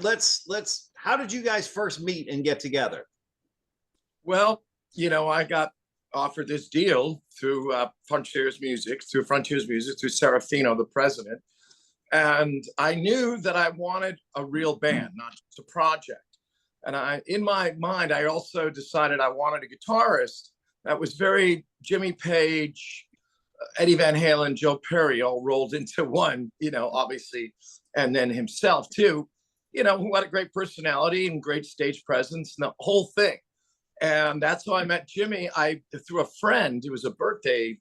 let's how did you guys first meet and get together? Well, I got offered this deal through Frontiers Music, through Serafino, the president. And I knew that I wanted a real band, not just a project. And in my mind, I also decided I wanted a guitarist that was very Jimmy Page, Eddie Van Halen, Joe Perry all rolled into one, obviously, and then himself too, who had a great personality and great stage presence and the whole thing. And that's how I met Jimmy. Through a friend, it was a birthday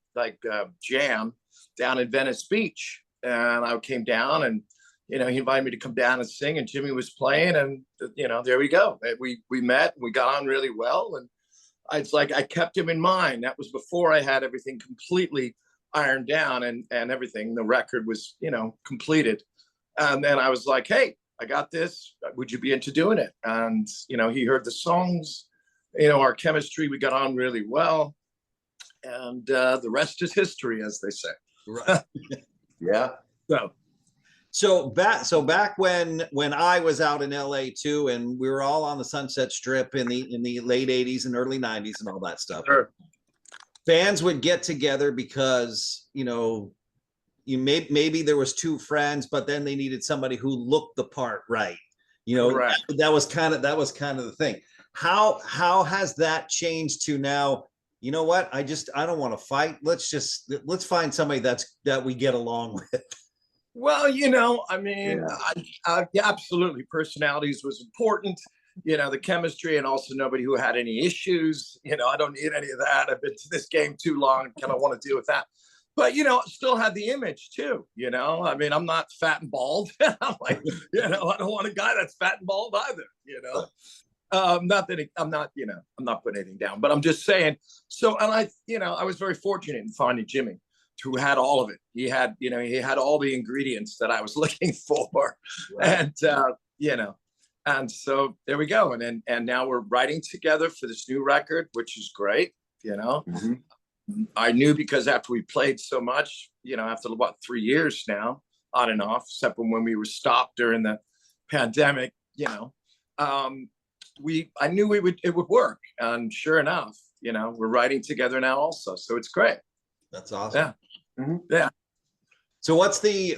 jam down in Venice Beach. And I came down and, he invited me to come down and sing, and Jimmy was playing, and, there we go. We met, and we got on really well. And I kept him in mind. That was before I had everything completely ironed down and everything. The record was, completed. And then I was like, hey, I got this. Would you be into doing it? And, he heard the songs, our chemistry, we got on really well. And the rest is history, as they say. Right. Yeah. So back when I was out in LA too, and we were all on the Sunset Strip in the late 80s and early 90s and all that stuff. Sure. Fans would get together because, maybe there was two friends, but then they needed somebody who looked the part, right? Right. That was kind of the thing. How has that changed to now? You know what? I don't want to fight. Let's find somebody that we get along with. Well, absolutely. Personalities was important, the chemistry, and also nobody who had any issues. I don't need any of that. I've been to this game too long and kind of want to deal with that. But, still had the image too, I'm not fat and bald. I'm like, I don't want a guy that's fat and bald either, not that I'm not putting anything down, but I'm just saying. So, and I was very fortunate in finding Jimmy, who had all of it. He had all the ingredients that I was looking for. Right. And, and so there we go. And now we're writing together for this new record, which is great. Mm-hmm. I knew, because after we played so much, after about 3 years now, on and off, except when we were stopped during the pandemic, I knew it would work. And sure enough, we're writing together now also. So it's great. That's awesome. Yeah. Mm-hmm. Yeah. So what's the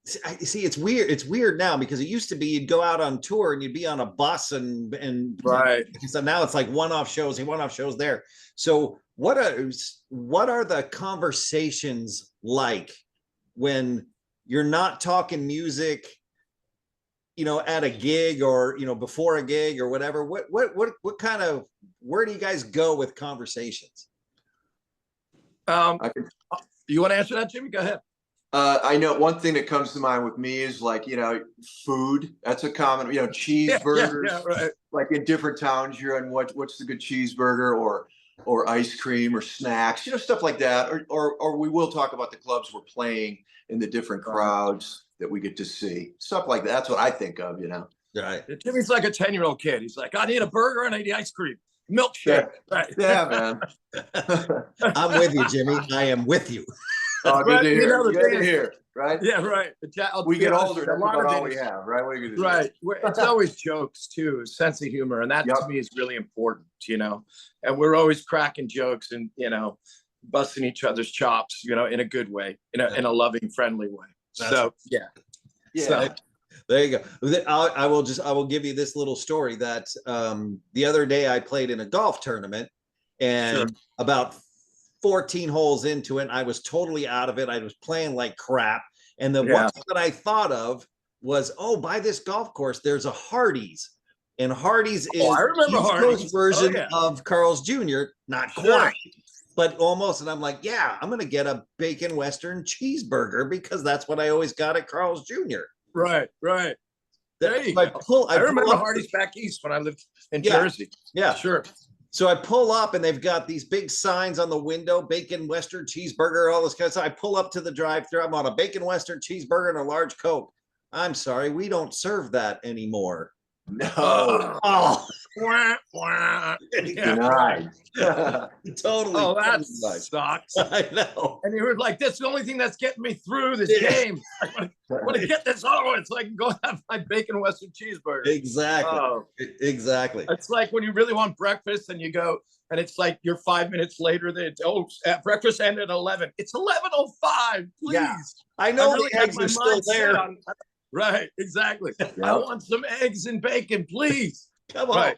see, it's weird now, because it used to be you'd go out on tour and you'd be on a bus and right. So now it's like one-off shows there. So what are the conversations like when you're not talking music, at a gig or, before a gig or whatever? What kind of, where do you guys go with conversations? You want to answer that, Jimmy? Go ahead. I know one thing that comes to mind with me is food. That's a common, cheeseburgers. Yeah, right. Like in different towns, you're on what's the good cheeseburger or ice cream or snacks, stuff like that. Or we will talk about the clubs we're playing and the different crowds that we get to see. Stuff like that. That's what I think of, Right. Jimmy's like a 10-year-old kid. He's like, I need a burger and I need ice cream. Milkshake. Yeah. Right. Yeah, man. I'm with you, Jimmy. I am with you. Oh, good to hear. Good to hear. Right? Yeah, right. We get older, that's about all we have, right? What are you gonna do? Right. It's always jokes too, sense of humor. And that to me is really important, and we're always cracking jokes and, busting each other's chops, in a good way, in a loving, friendly way. So, yeah. So, there you go. I will give you this little story that the other day I played in a golf tournament, and about 14 holes into it, I was totally out of it. I was playing like crap. And the one thing that I thought of was, by this golf course, there's a Hardee's. And Hardee's is I remember Hardee's version of Carl's Jr., not quite, but almost. And I'm like, I'm going to get a bacon Western cheeseburger, because that's what I always got at Carl's Jr. Right. There you go. I remember Hardee's back east when I lived in Jersey. Yeah, sure. So I pull up and they've got these big signs on the window, bacon Western cheeseburger, all this kind of stuff. I pull up to the drive-thru. I'm on a bacon Western cheeseburger and a large Coke. I'm sorry, we don't serve that anymore. No. Oh, Wah, wah. Yeah. Denied. Totally. Oh, that Totally. sucks. I know. And you were like, "That's the only thing that's getting me through this game. I want to get this over so I can go have my bacon Western cheeseburger." Exactly. Oh, Exactly. it's like when you really want breakfast and you go, and it's like you're 5 minutes later. Breakfast ended at 11. It's 11:05. Please. Yeah. I know really the eggs are still there. Right, exactly. I want some eggs and bacon, please. Come on. Right.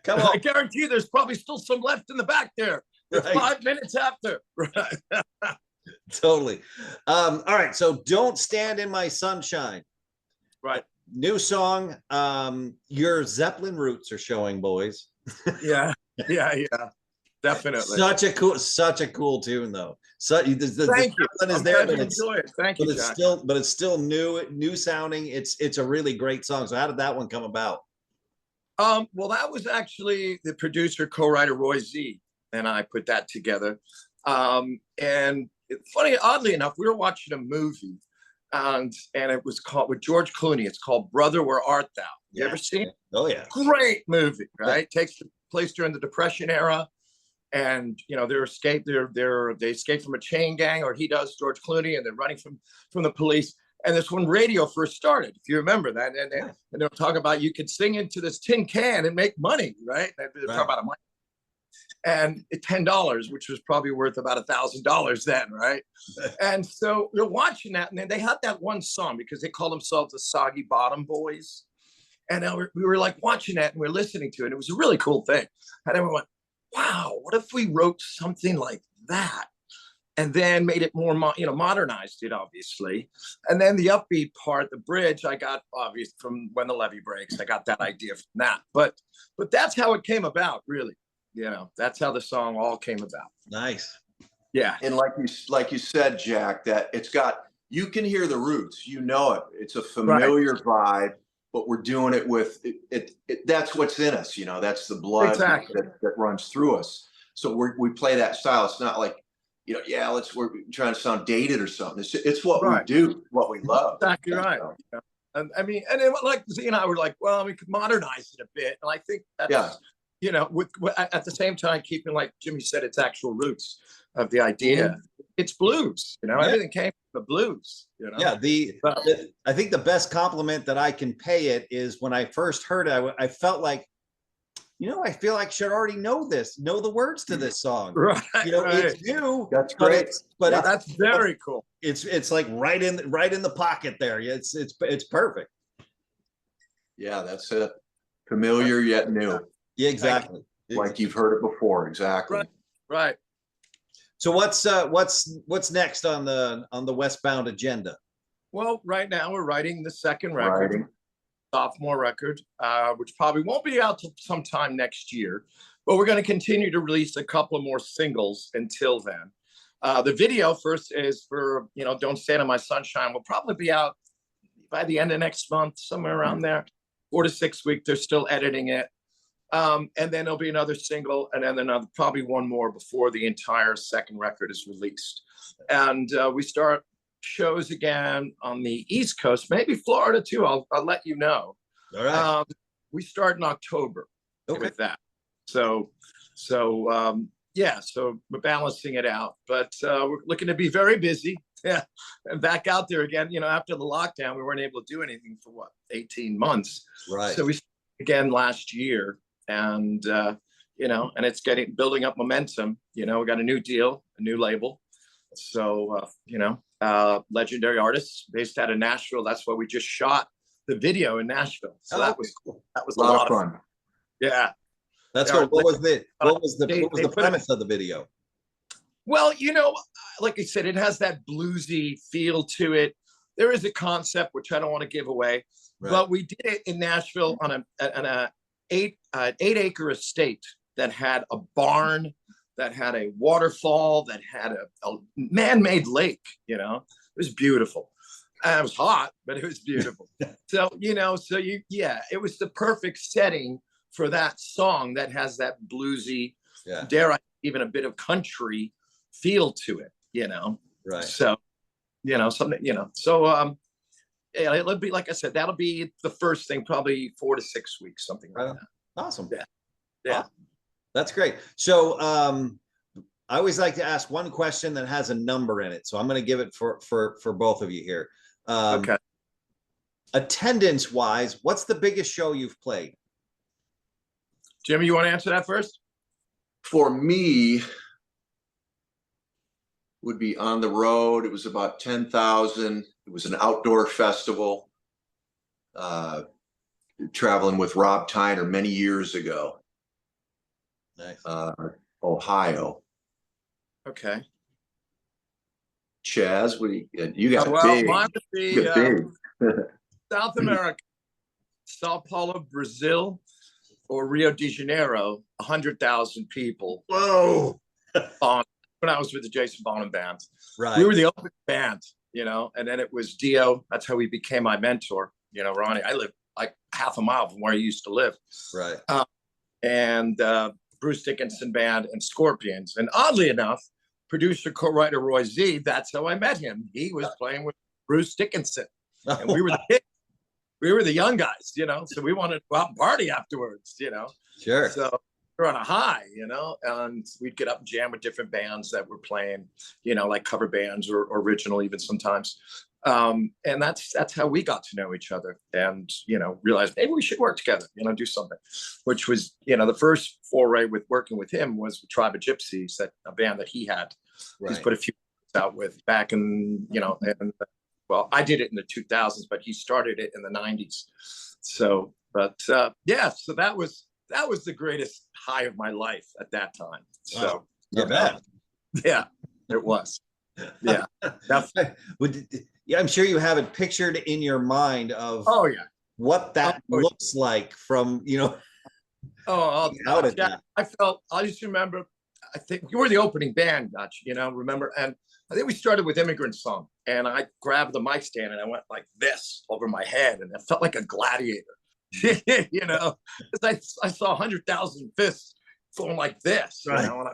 Come I on. guarantee there's probably still some left in the back there. It's Right. 5 minutes after. Right. Totally. All right. So don't stand in my sunshine. Right. New song. Your Zeppelin roots are showing, boys. Yeah. Yeah. Yeah. Definitely. Such a cool tune, though. So Thank you. Zeppelin is I'm there, glad but you it's enjoy it. Thank you, Jack. it's still new sounding. It's a really great song. So how did that one come about? Well, that was actually the producer, co-writer Roy Z, and I put that together. And funny, oddly enough, we were watching a movie, and it was called with George Clooney. It's called Brother, Where Art Thou? You ever seen it? Oh yeah. Great movie, right? Takes place during the Depression era, and they escape from a chain gang, or he does, George Clooney, and they're running from the police. And that's when radio first started, if you remember that. And they were talking about you could sing into this tin can and make money, right? They're talking about a money. And $10, which was probably worth about $1,000 then, right? And so we're watching that, and then they had that one song because they call themselves the Soggy Bottom Boys. And we were like watching that, and we're listening to it. And it was a really cool thing. And then we went, wow, what if we wrote something like that? And then made it more, modernized it, obviously. And then the upbeat part, the bridge, I got obvious from When the Levee Breaks. I got that idea from that. But that's how it came about, really. That's how the song all came about. Nice. Yeah. And like you said, Jack, that you can hear the roots. You know it. It's a familiar vibe, but we're doing it with it. That's what's in us. That's the blood that runs through us. So we play that style. It's not like, we're trying to sound dated or something. It's what we do, what we love. Exactly right. And I mean, and then like Z and I were like, well, we could modernize it a bit. And I think that's, with at the same time keeping, like Jimmy said, its actual roots of the idea. It's blues, everything came from the blues, Yeah. I think the best compliment that I can pay it is when I first heard it, I felt like, I feel like I should already know the words to this song. Right. It's new. That's great. But that's very cool. It's like right in the pocket there. It's perfect. Yeah, that's it. Familiar yet new. Yeah, exactly. Like you've heard it before. Exactly. Right. So what's next on the Westbound agenda? Well, right now we're writing the second record. Sophomore record, which probably won't be out till sometime next year, but we're going to continue to release a couple of more singles until then. The video first is for, Don't Stand in My Sunshine, will probably be out by the end of next month, somewhere around there, 4 to 6 weeks. They're still editing it. And then there'll be another single, and then probably one more before the entire second record is released. And we start shows again on the East Coast, maybe Florida too. I'll let you know. All right. We start in October with that. So we're balancing it out, but we're looking to be very busy. Yeah, and back out there again. After the lockdown, we weren't able to do anything for 18 months. Right. So we started again last year, and and it's building up momentum. We got a new deal, a new label. So legendary artists based out of Nashville. That's why we just shot the video in Nashville. So that was cool. That was a lot of fun. Yeah. That's cool. What was the premise of the video? Well, like I said, it has that bluesy feel to it. There is a concept which I don't want to give away, but we did it in Nashville on an 8-acre estate that had a barn, that had a waterfall, that had a man-made lake. It was beautiful. It was hot, but it was beautiful. So it was the perfect setting for that song that has that bluesy, dare I even a bit of country feel to it. Right. So something. So it'll be, like I said, that'll be the first thing, probably 4 to 6 weeks, something like that. Awesome. Yeah. Yeah. Awesome. That's great. So I always like to ask one question that has a number in it. So I'm going to give it for both of you here. Okay. Attendance wise, what's the biggest show you've played? Jimmy, you want to answer that first? For me, would be On the Road. It was about 10,000. It was an outdoor festival. Traveling with Rob Tyner many years ago. Nice. Ohio. Okay. Chaz, what do you got? Well, big. mine would be You got big. South America, Sao Paulo, Brazil, or Rio de Janeiro, 100,000 people. Whoa. When I was with the Jason Bonham band. Right. We were the opening band, you know, and then it was Dio. That's how he became my mentor. You know, Ronnie, I live like half a mile from where I used to live. Right. And Bruce Dickinson band and Scorpions. And oddly enough, producer, co-writer Roy Z, that's how I met him. He was playing with Bruce Dickinson. And we were the kids. We were the young guys, you know, so we wanted to go out and party afterwards, you know. Sure. So we were on a high, you know, and we'd get up and jam with different bands that were playing, you know, like cover bands or original even sometimes. And that's how we got to know each other and, you know, realized maybe we should work together, you know, do something, which was, you know, the first foray with working with him was with Tribe of Gypsies, that a band that he had. Right. He's put a few out with back in, you know, and well, I did it in the 2000s, but he started it in the 90s. So, but yeah, so that was the greatest high of my life at that time. So, not bad. Yeah, it was. Yeah. Yeah, I'm sure you have it pictured in your mind of Oh yeah, what that looks like from, you know. Oh, out at yeah, that. I just remember, I think you were the opening band, Dutch, you know, remember? And I think we started with Immigrant Song, and I grabbed the mic stand and I went like this over my head, and it felt like a gladiator, you know, because I saw 100,000 fists going like this, Right. you know, and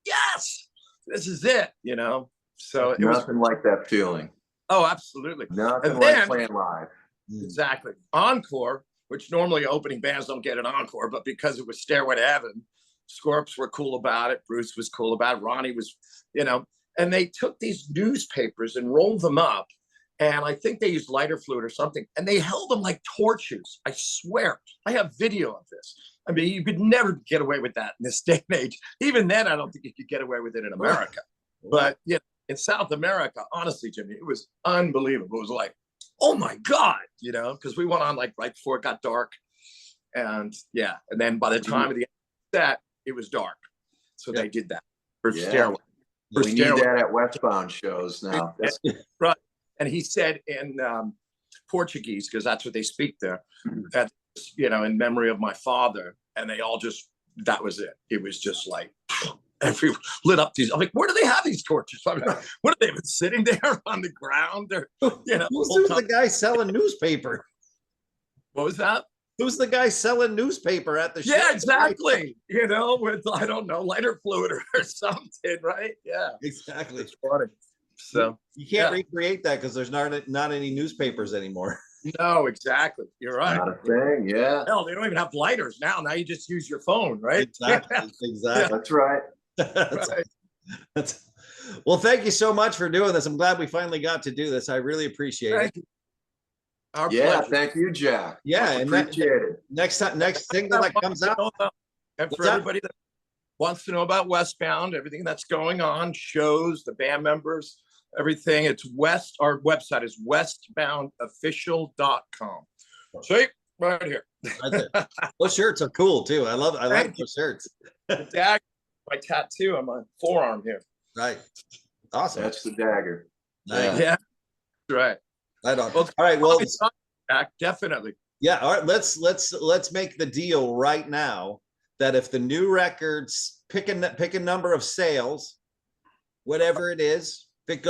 yes, this is it, you know. So it Nothing like that feeling. Oh, absolutely. Nothing And like then, playing live. exactly. Encore, which normally opening bands don't get an encore, but because it was Stairway to Heaven, Scorps were cool about it. Bruce was cool about it. Ronnie was, you know, and they took these newspapers and rolled them up. And I think they used lighter fluid or something. And they held them like torches. I swear. I have video of this. I mean, you could never get away with that in this day and age. Even then, I don't think you could get away with it in America. But, you know, in South America, honestly, Jimmy, it was unbelievable. It was like, oh my God, you know, because we went on like right before it got dark. And yeah, and then by the time of the set, it was dark. So they did that for Stairway. We need that at Westbound shows now. That's right. And he said in Portuguese, because that's what they speak there, that, you know, in memory of my father. And they all just, that was it. It was just like, every lit up these. I'm like, where do they have these torches? I mean, what are they been sitting there on the ground? They're, you know, Who's the guy selling newspaper? What was that? Who's the guy selling newspaper at the show? Yeah, exactly. You know, with, I don't know, lighter fluid or something, right? Yeah, exactly. It's funny. So you can't recreate that because there's not any newspapers anymore. No, exactly. You're right. not a thing. Yeah. Hell, they don't even have lighters now. Now you just use your phone, right? Exactly. Exactly. That's right. Well, thank you so much for doing this. I'm glad we finally got to do this. I really appreciate it. You. Our pleasure. Thank you, Jack. Yeah, and appreciate it. Next single that comes out. And for everybody that wants to know about Westbound, everything that's going on, shows, the band members, everything, it's our website is westboundofficial.com. See, right here. Right there. Those shirts are cool too. I like those shirts. The dagger, my tattoo on my forearm here. Right. Awesome. That's the dagger. Nice. Yeah. Right. Right on. All right. Well, definitely. Yeah. All right. Let's make the deal right now that if the new records pick a number of sales, whatever it is, if it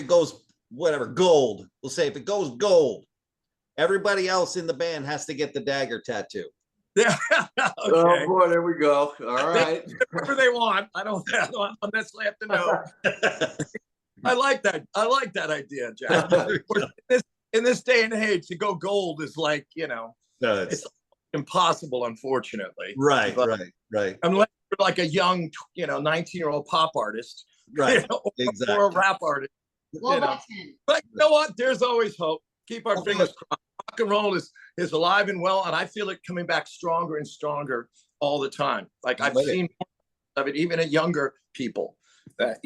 goes whatever gold, we'll say if it goes gold, everybody else in the band has to get the dagger tattoo. Yeah. Okay. Oh boy, there we go. All right. Whatever they want. I don't necessarily have to know. I like that. I like that idea, Jack. In this day and age, to go gold is like, you know, it's impossible, unfortunately. Right, But right. unless you're like a young, 19-year-old pop artist, Right. or Exactly. a rap artist. Well, You know. But you know what? There's always hope. Keep our fingers crossed. Rock and roll is alive and well, and I feel it coming back stronger and stronger all the time. Like I've seen more of it, even at younger people. That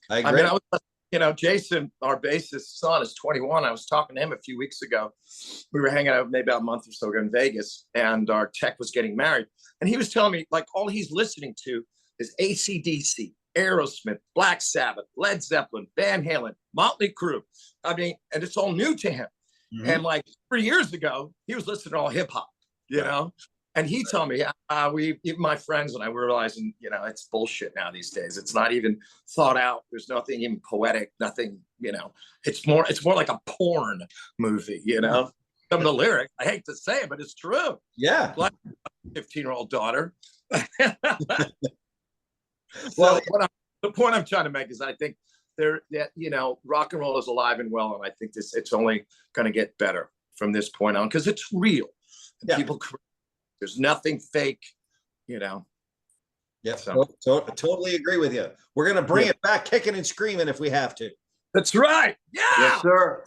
I agree. I was, Jason, our bassist's son, is 21. I was talking to him a few weeks ago. We were hanging out maybe about a month or so ago in Vegas, and our tech was getting married, and he was telling me like all he's listening to is AC/DC, Aerosmith, Black Sabbath, Led Zeppelin, Van Halen, Motley Crue. I mean, and it's all new to him. Mm-hmm. And like 3 years ago, he was listening to all hip hop, And he told me, even my friends and I were realizing, it's bullshit now these days. It's not even thought out. There's nothing even poetic, nothing, it's more like a porn movie, Some of the lyrics, I hate to say it, but it's true. Yeah. Like 15-year-old daughter. Well, the point I'm trying to make is I think rock and roll is alive and well, and I think it's only going to get better from this point on because it's real. Yeah. People, there's nothing fake, Yeah, so. Totally agree with you. We're going to bring it back kicking and screaming if we have to. That's right. Yeah. Yes, sir.